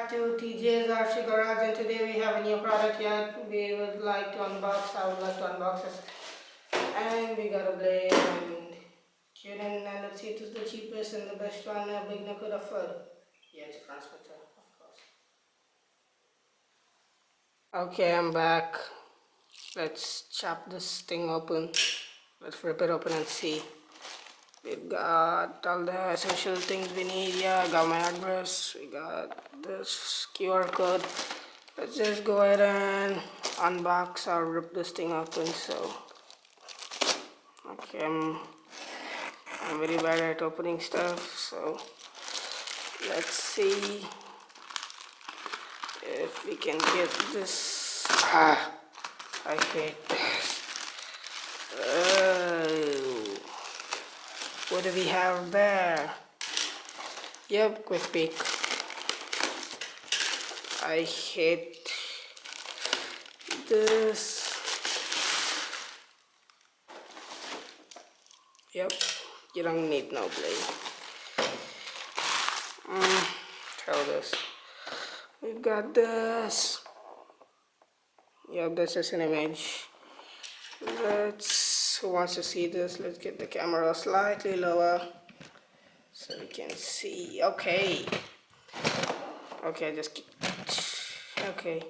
back to TJ's RC Garage, and today we have a new product here. We would like to unbox. I would like to unbox it. And we got a blade and tune in, and let's see, it is the cheapest and the best one a beginner could afford. Yeah, it's a transmitter, of course. Okay, I'm back. Let's chop this thing open. Let's rip it open and see. We've got all the essential things we need. Yeah, I got my address. We got this QR code. Let's just go ahead and unbox or rip this thing open. So, okay, I'm very bad at opening stuff. So, let's see if we can get this. I hate this. What do we have there? Yep, quick peek. I hate this. Yep, you don't need no blade. Throw this. We've got this. Yep, that's just an image. Who wants to see this? Let's get the camera slightly lower so we can see. Okay, just keep. Okay,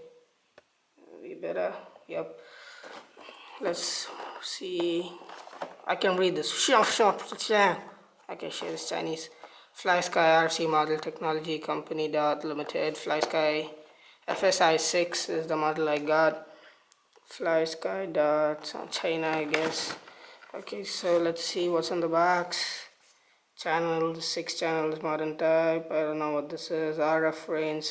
we better. Yep, let's see. I can read this. I can share this Chinese. FlySky RC Model Technology Company Limited. FlySky FS-i6 is the model I got. FlySky China, I guess. Okay, so let's see what's on the box. Channels, 6 channels, modern type. I don't know what this is. RF range,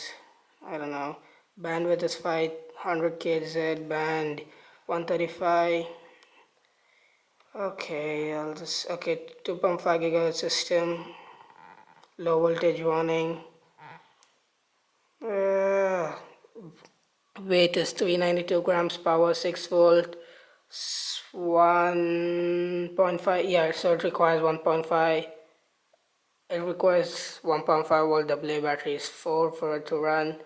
I don't know. Bandwidth is 500 kHz, band 135. Okay, 2.5 GHz system. Low voltage warning. Weight is 392 grams, power 6 volt, 1.5. Yeah, so it requires 1.5. It requires 1.5 volt. AA battery is 4 for it to run.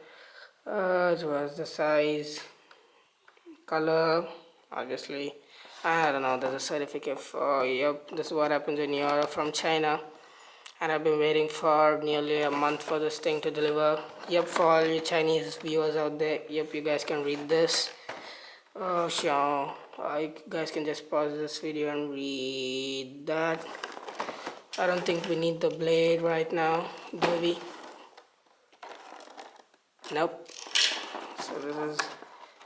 It was the size, color, obviously. I don't know. There's a certificate for. Yep, this is what happens when you're from China. And I've been waiting for nearly a month for this thing to deliver. Yep, for all you Chinese viewers out there, yep, you guys can read this. Oh, sure. You guys can just pause this video and read that. I don't think we need the blade right now, do we? Nope. So this is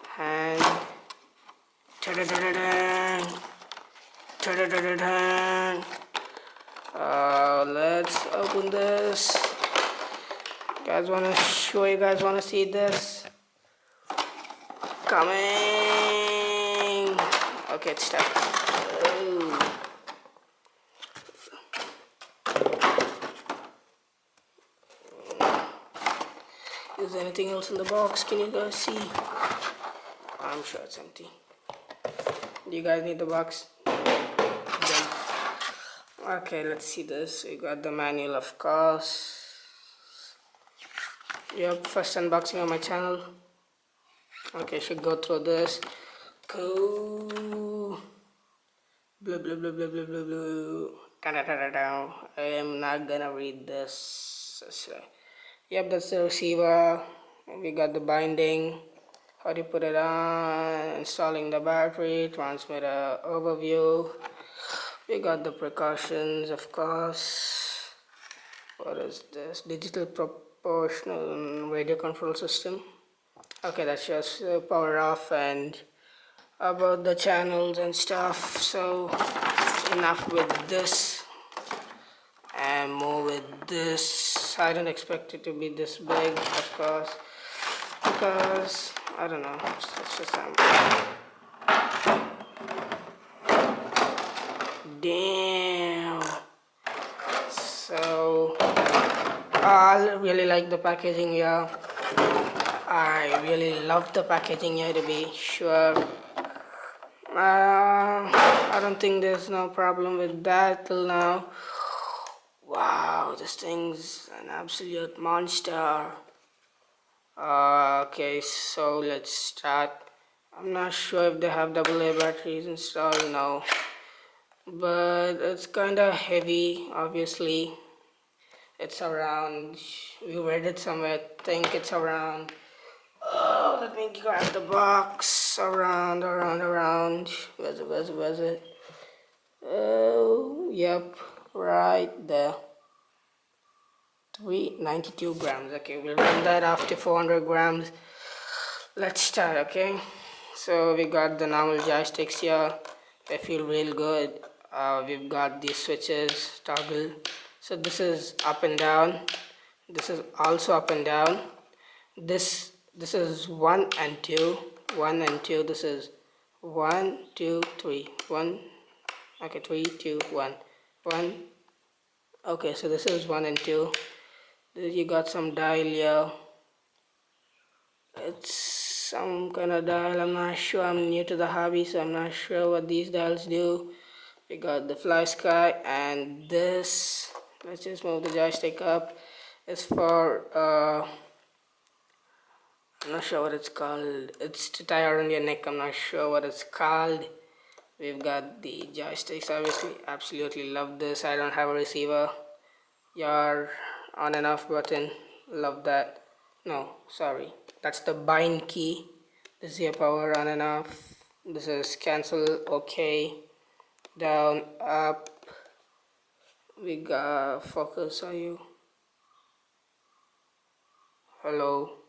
hand. Let's open this. You guys wanna see this? Coming. Okay, it's stuck. Oh. Is there anything else in the box? Can you guys see? I'm sure it's empty. Do you guys need the box? Okay, let's see this. We got the manual, of course. Yep, first unboxing on my channel. Okay, should go through this. Cool. Blah blah blah blah blah blah blah. I am not gonna read this. Yep, that's the receiver. We got the binding. How do you put it on? Installing the battery. Transmitter overview. We got the precautions, of course. What is this? Digital proportional radio control system. Okay, that's just power off and about the channels and stuff. So enough with this and more with this. I don't expect it to be this big, of course, because I don't know. It's just damn. So I really like the packaging here. I really love the packaging here, to be sure. I don't think there's no problem with that till now. Wow, this thing's an absolute monster. Okay, so let's start. I'm not sure if they have AA batteries installed now, but it's kind of heavy. Obviously, it's around, we read it somewhere, I think it's around, oh, let me grab the box, around, where's it, oh, yep, right there, 392 grams. Okay, we'll run that after 400 grams. Let's start. Okay, so we got the normal joysticks here. They feel real good. We've got these switches, toggle. So this is up and down. This is also up and down. This is 1 and 2, 1 and 2. This is 1 2 3 1. Okay, 3 2 1 1. Okay, so this is 1 and 2. You got some dial here. It's some kind of dial. I'm not sure. I'm new to the hobby, so I'm not sure what these dials do. We got the FlySky, and this, let's just move the joystick up. It's for I'm not sure what it's called. It's to tie around your neck. I'm not sure what it's called. We've got the joysticks. Obviously, absolutely love this. I don't have a receiver. Your on and off button. Love that. No, sorry. That's the bind key. This is your power on and off. This is cancel. Okay. Down, up. We got focus. Are you? Hello.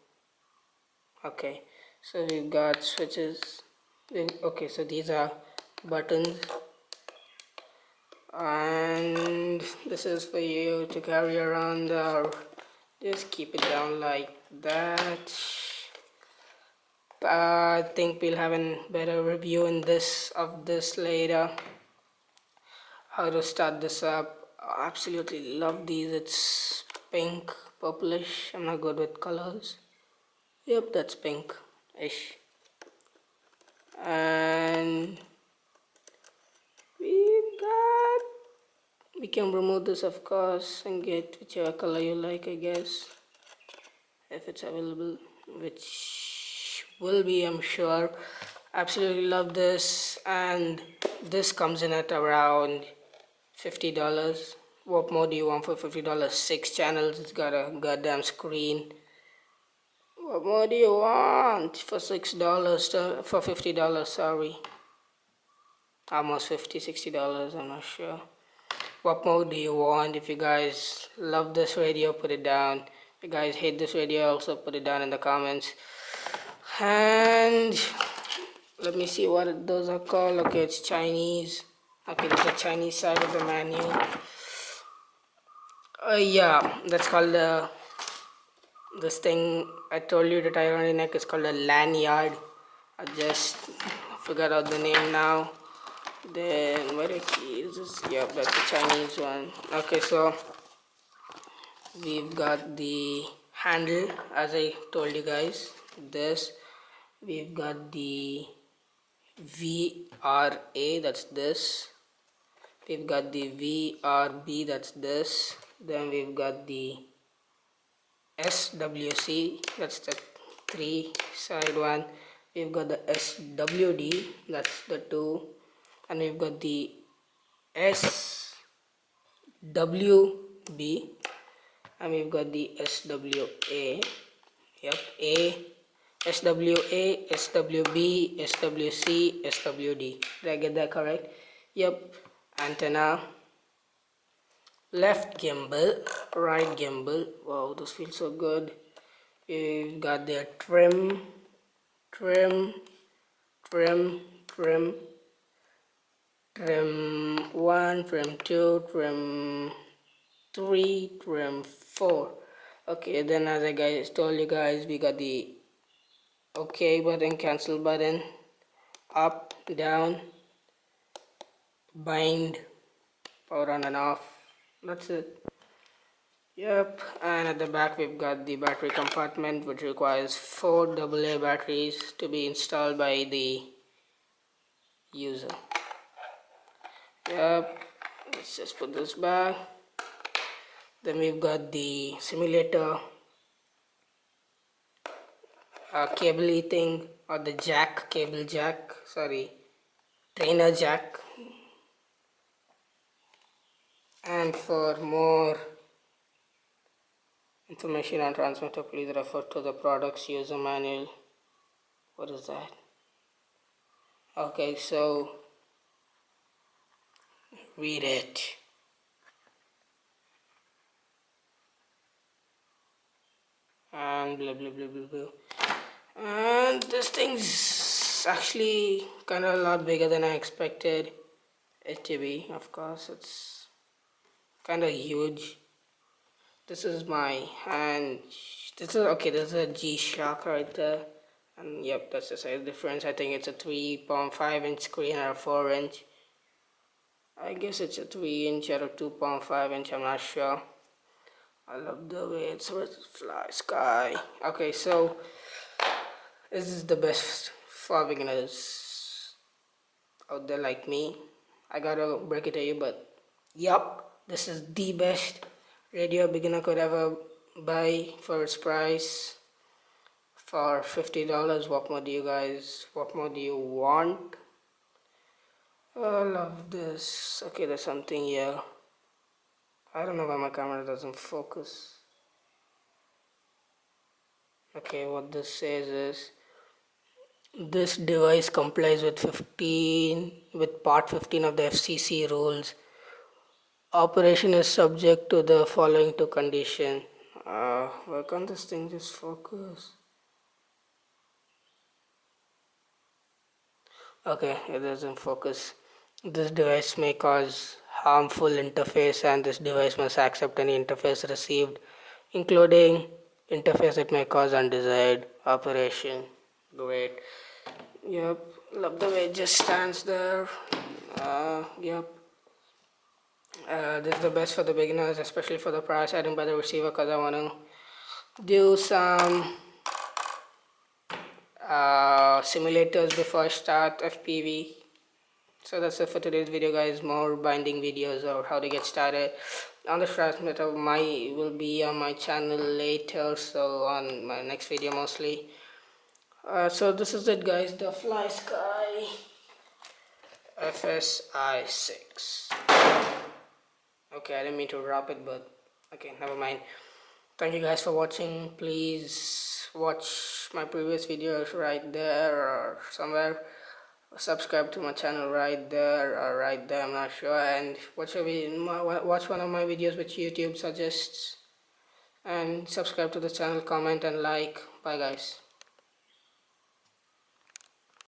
Okay, so we've got switches. Okay, so these are buttons, and this is for you to carry around, or just keep it down like that. I think we'll have a better review in this of this later. How to start this up. I absolutely love these. It's pink, purplish. I'm not good with colors. Yep, that's pink-ish. And we can remove this, of course, and get whichever color you like, I guess, if it's available, which will be, I'm sure. Absolutely love this, and this comes in at around $50. What more do you want for $50? 6 channels. It's got a goddamn screen. What more do you want for $6? For $50? Sorry, almost $50, $60. I'm not sure. What mode do you want? If you guys love this radio, put it down. If you guys hate this radio, also put it down in the comments. And let me see what those are called. Okay, it's Chinese. Okay, there's the Chinese side of the menu. Yeah, that's called this thing I told you, the tie around your neck, is called a lanyard. I just figured out the name now. Then where the key is this? Yep, that's the Chinese one. Okay, so we've got the handle, as I told you guys. This, we've got the VRA, that's this. We've got the VRB, that's this. Then we've got the SWC, that's the 3 side one. We've got the SWD, that's the 2. And we've got the SWB, and we've got the SWA. Yep, SWA, SWB, SWC, SWD. Did I get that correct? Yep. Antenna, left gimbal, right gimbal. Wow, this feels so good. We've got the trim, trim 1, trim 2, trim 3, trim 4. Okay, then as I told you guys, we got the OK button, cancel button, up, down, bind, power on and off. That's it. Yep, and at the back we've got the battery compartment, which requires 4 AA batteries to be installed by the user. Yep, let's just put this back. Then we've got the simulator. cable thing, or the jack, cable jack, sorry, trainer jack. And for more information on transmitter, please refer to the product's user manual. What is that? Okay, so read it. And blah blah blah blah blah. And this thing's actually kind of a lot bigger than I expected it to be. Of course, it's kind of huge. This is my hand. This is okay. This is a G-Shock right there. And yep, that's the size difference. I think it's a 3.5 inch screen or a 4 inch. I guess it's a 3 inch or a 2.5 inch. I'm not sure. I love the way it's with FlySky. Okay, so this is the best for beginners out there like me. I gotta break it to you, but yup, this is the best radio a beginner could ever buy for its price. For $50, what more do you want? Oh, I love this. Okay, there's something here. I don't know why my camera doesn't focus. Okay, what this says is this device complies with part 15 of the FCC rules. Operation is subject to the following two conditions. Why can't this thing just focus? Okay, it doesn't focus. This device may cause harmful interface, and this device must accept any interface received, including interface that may cause undesired operation. Great. Yep, love the way it just stands there. Yep. This is the best for the beginners, especially for the price. I didn't buy the receiver because I want to do some simulators before I start FPV. So that's it for today's video, guys. More binding videos or how to get started on the transmitter will be on my channel later, so on my next video mostly. So this is it, guys, the FlySky FS-i6. Okay, I didn't mean to wrap it, but okay, never mind. Thank you guys for watching. Please watch my previous videos right there or somewhere. Subscribe to my channel right there or right there, I'm not sure. And watch one of my videos which YouTube suggests. And subscribe to the channel, comment and like. Bye guys.